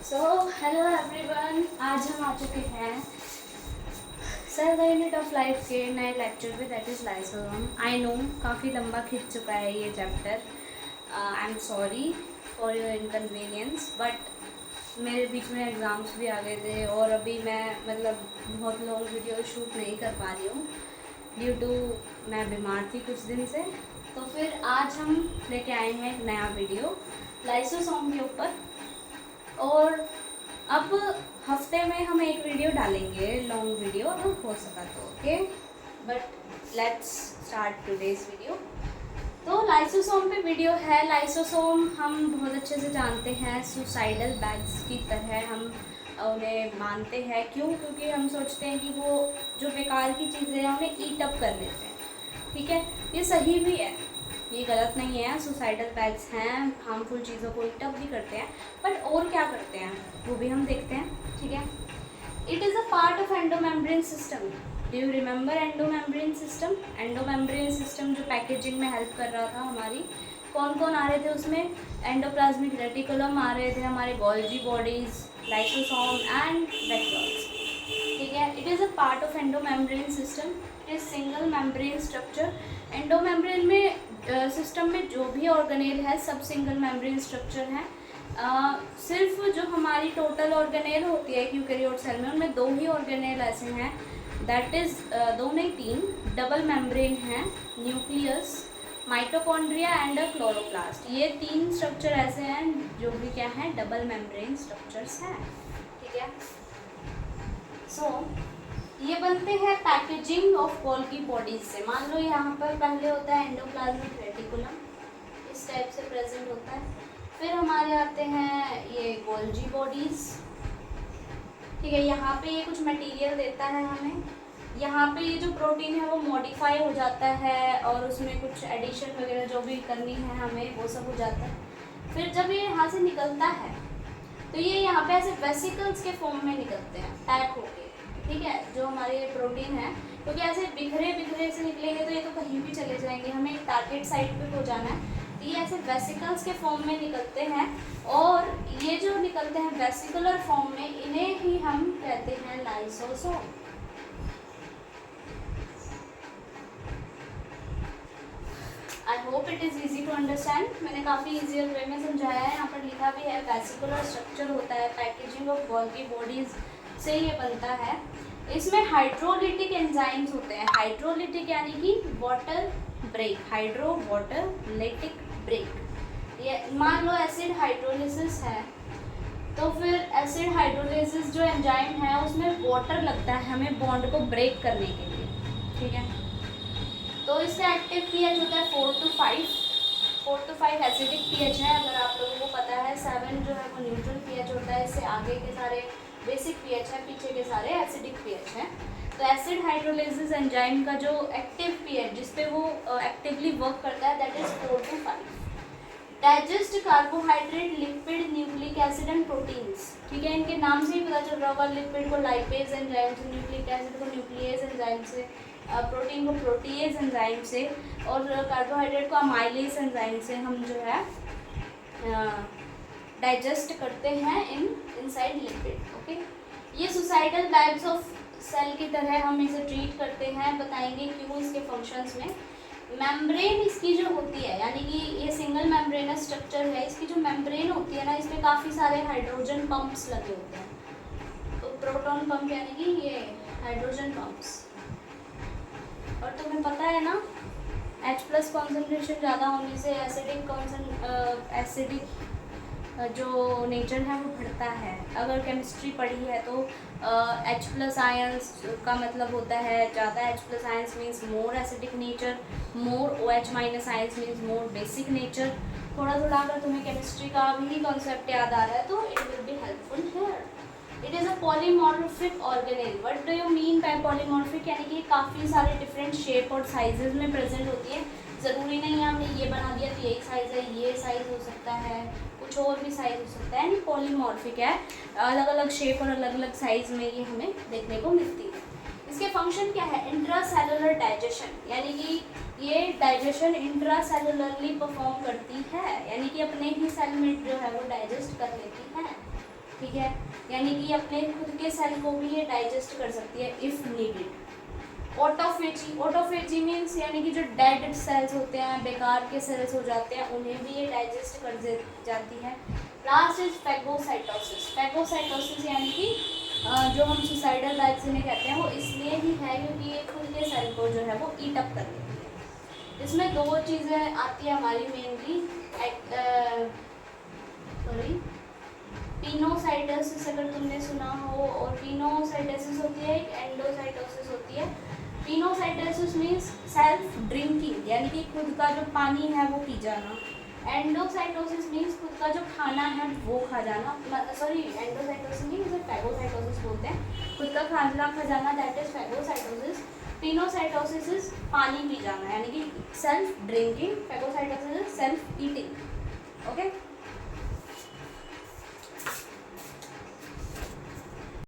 Hello everyone, आज हम आ चुके हैं sir the unit of life के नए लेक्चर पे, that is lysosome. I know काफ़ी लंबा खिंच चुका है ये chapter. I am sorry for your inconvenience, but मेरे बीच में एग्ज़ाम्स भी आ गए थे और अभी मैं बहुत लॉन्ग वीडियो शूट नहीं कर पा रही हूँ ड्यू टू मैं बीमार थी कुछ दिन से। तो फिर आज हम लेके आए हैं एक नया वीडियो लाइसोसोम के ऊपर। और अब हफ्ते में हम एक वीडियो डालेंगे, लॉन्ग वीडियो, अगर हो सका तो। Okay, but let's start today's video. तो लाइसोसोम पे वीडियो है। लाइसोसोम हम बहुत अच्छे से जानते हैं, सुसाइडल बैग्स की तरह हम उन्हें मानते हैं। क्यों? क्योंकि हम सोचते हैं कि वो जो बेकार की चीज़ें हैं उन्हें ईट अप कर लेते हैं। ठीक है, ये सही भी है, ये गलत नहीं है। सुसाइडल बैग्स हैं, हार्मफुल चीज़ों को ईट अप भी करते हैं, बट और क्या करते हैं वो भी हम देखते हैं। ठीक है, it is a part of endomembrane system. Do you remember endomembrane system? Endomembrane system जो पैकेजिंग में हेल्प कर रहा था हमारी, कौन कौन आ रहे थे उसमें? एंडोप्लाज्मिक रेटिकुलम आ रहे थे, हमारे Golgi bodies, lysosome and vectors. ठीक है, it is a part of endomembrane system. It is single membrane structure. Endomembrane में सिस्टम में जो भी ऑर्गेनेल है सब सिंगल मेम्ब्रेन स्ट्रक्चर है। सिर्फ जो हमारी टोटल ऑर्गेनेल होती है यूकेरियोट सेल में, उनमें 2 ही ऑर्गेनेल ऐसे हैं, दैट इज़ 2 नहीं 3 डबल मेम्ब्रेन हैं, nucleus, mitochondria and a chloroplast. ये 3 स्ट्रक्चर ऐसे हैं जो भी क्या हैं, डबल मेम्ब्रेन स्ट्रक्चर्स हैं। ठीक है, सो ये बनते हैं पैकेजिंग ऑफ गोल्गी बॉडीज से। मान लो यहाँ पर पहले होता है एंडोप्लाज्मिक रेटिकुलम, इस टाइप से प्रेजेंट होता है। फिर हमारे आते हैं ये गोल्जी बॉडीज। ठीक है, यहाँ पे ये कुछ मटेरियल देता है हमें। यहाँ पे ये जो प्रोटीन है वो मॉडिफाई हो जाता है और उसमें कुछ एडिशन वगैरह जो भी करनी है हमें वो सब हो जाता है। फिर जब ये यहाँ से निकलता है तो ये यहाँ पे ऐसे वेसिकल्स के फॉर्म में निकलते हैं, पैक होके। ठीक है, जो हमारे प्रोटीन है, क्योंकि ऐसे बिखरे बिखरे से निकलेंगे तो ये तो कहीं भी चले जाएंगे, हमें एक टारगेट साइट पे पहुँचाना है। तो ये ऐसे वेसिकल्स के फॉर्म में निकलते हैं, और ये जो निकलते हैं वेसिकुलर फॉर्म में, इन्हें ही हम कहते हैं lysosome. I hope it is easy to understand. मैंने काफ़ी ईजियर वे में समझाया है। यहाँ पर लिखा भी है वेसिकुलर स्ट्रक्चर होता है, पैकेजिंग ऑफ गोल्गी बॉडीज से ये बनता है। इसमें हाइड्रोलिटिक एंजाइम्स होते हैं। हाइड्रोलिटिक यानी कि water break, hydro water lytic break. ये मान लो एसिड हाइड्रोलिसिस है, तो फिर एसिड हाइड्रोलिसिस जो एंजाइम है उसमें वाटर लगता है हमें बॉन्ड को ब्रेक करने के लिए। ठीक है, तो इसका एक्टिव पीएच होता है 4 to 5। 4 to 5 एसिडिक पीएच है, अगर आप लोगों को पता है। 7 जो है वो न्यूट्रल पीएच होता है। इससे आगे के सारे बेसिक पीएच है, पीछे के सारे एसिडिक पीएच हैं। तो एसिड हाइड्रोलिसिस एंजाइम का जो एक्टिव पीएच जिसपे वो एक्टिवली वर्क करता है, that is 4 to 5। Digest carbohydrate, lipid, nucleic acid and proteins. ठीक है, इनके नाम से ही पता चल रहा होगा, लिपिड को लाइपेज एंजाइम से, न्यूक्लिक एसिड को न्यूक्लियेज एंजाइम से, प्रोटीन को प्रोटीएज एंजाइम से, और कार्बोहाइड्रेट को अमाइलेज एंजाइम से हम जो है डाइजेस्ट करते हैं इनसाइड लिपिड। ओके, ये सुसाइडल बैग्स ऑफ सेल की तरह हम इसे ट्रीट करते हैं। बताएंगे क्यों, इसके फंक्शंस में। मेम्ब्रेन इसकी जो होती है, यानी कि ये सिंगल मेम्ब्रेनस स्ट्रक्चर है, इसकी जो मेम्ब्रेन होती है ना, इसमें काफ़ी सारे हाइड्रोजन पंप्स लगे होते हैं। तो प्रोटॉन पंप यानी कि ये हाइड्रोजन पंप्स। और तुम्हें पता है ना, H+ कॉन्सेंट्रेशन ज़्यादा होने से एसिडिक जो नेचर है वो बढ़ता है। अगर केमिस्ट्री पढ़ी है तो H+ आयंस का मतलब होता है ज़्यादा H+ ions means more acidic nature, more OH- ions means more basic nature. थोड़ा थोड़ा अगर तुम्हें केमिस्ट्री का भी कॉन्सेप्ट याद आ रहा है तो it will be helpful here. It is a polymorphic organelle. What do you mean by polymorphic? यानी कि काफ़ी सारे डिफरेंट शेप और साइजेज में प्रेजेंट होती है। ज़रूरी नहीं है हमने ये बना दिया तो यही साइज़ है, ये साइज़ हो सकता है, कुछ और भी साइज़ हो सकता है। यानी पॉलीमॉर्फिक है, अलग अलग शेप और अलग अलग साइज़ में ये हमें देखने को मिलती है। इसके फंक्शन क्या है? इंट्रासेलुलर डाइजेशन, यानी कि ये डाइजेशन इंट्रासेलुलरली परफॉर्म करती है, यानी कि अपने ही सेल में जो है वो डाइजेस्ट कर लेती है। ठीक है, यानी कि अपने खुद के सेल को भी ये डाइजेस्ट कर सकती है इफ़ नीडेड। ऑटोफेजी मीन्स यानी कि जो डेड सेल्स होते हैं, बेकार के सेल्स हो जाते हैं, उन्हें भी ये डाइजेस्ट कर जाती है। Last is phagocytosis. फैगोसाइटोसिस यानी कि जो हम सुसाइडल लाइफ इन्हें कहते हैं, वो इसलिए ही है क्योंकि ये खुद के सेल को जो है वो ईट अप कर देती है। इसमें दो चीज़ें आती है हमारी मेनली, पिनोसाइटोसिस अगर तुमने सुना हो, और पिनोसाइटोसिस होती है, एक एंडोसाइटोसिस होती है। पिनोसाइटोसिस मीन्स सेल्फ ड्रिंकिंग, यानी कि खुद का जो पानी है वो पी जाना। एंडोसाइटोसिस मीन्स खुद का जो खाना है वो खा जाना, सॉरी एंडोसाइटोसिस मीन्स फैगोसाइटोसिस बोलते हैं, खुद का खाना खा जाना, that is phagocytosis. Pinocytosis is पानी पी जाना, यानी कि self drinking. Phagocytosis is self eating. Okay.